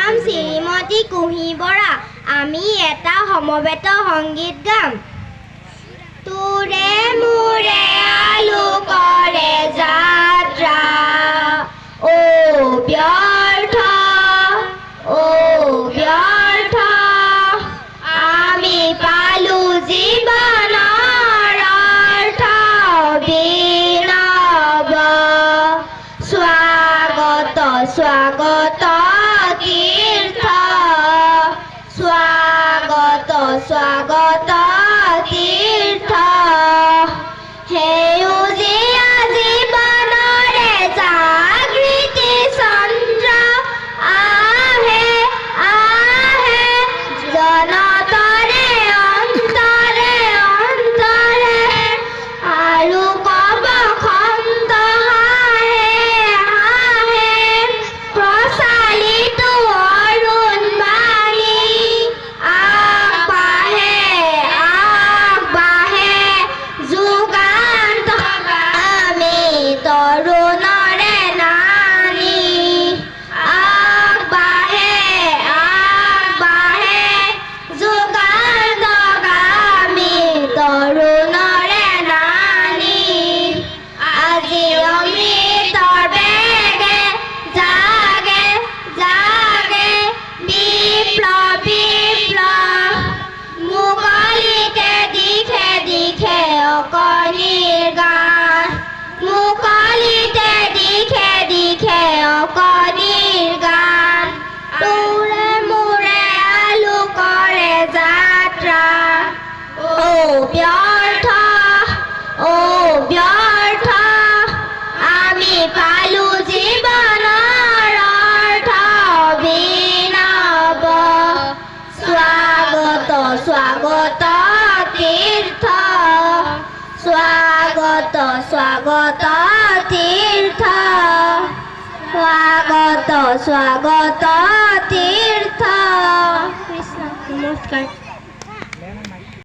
নাম শ্ৰীমতী কুহি বৰা। আমি এটা সমবেত সংগীত গাম। তোৰে মোৰে আলোকৰে যাত্ৰা, অ ব্যৰ্থ, অ ব্যৰ্থ, আমি পালো জীৱনৰ অৰ্থ। বিনব স্বাগত স্বাগত তীৰ্থ, স্বাগত স্বাগত তীৰ্থ। সেউজীয়া জীৱনৰে জাগৃতি চন্দ্ৰ, আহে আহে জনতৰে অন্তৰে অন্তৰে, আৰু কব খন্ত হাহে হাহে, প্ৰচালিত অৰুণ বাণী। আগবাঢ়ে আগবাঢ়ে যুগান্ত, আমি তৰুণৰে নানী। আগবাঢ়ে আগবাঢ়ে যুগান্ত, আমি তৰুণৰে নানী। আজি অমৃতৰ বেগে জাগে জাগে বিপ্লৱ বিপ্লৱ, মুকলিতে দিশে দিশে অকণিৰ গান, মুকলিতে দিশে দিশে অকণিৰ গান। তোৰে মোৰে আলোকৰে যাত্ৰা, অ ব্যৰ্থ, অ ব্যৰ্থ, আমি পালো জীৱনৰ অৰ্থ। বিনব স্বাগত স্বাগত তীৰ্থ, স্বাগত স্বাগত তীৰ্থ, স্বাগত স্বাগত তীৰ্থ। কৃষ্ণ নমস্কাৰ।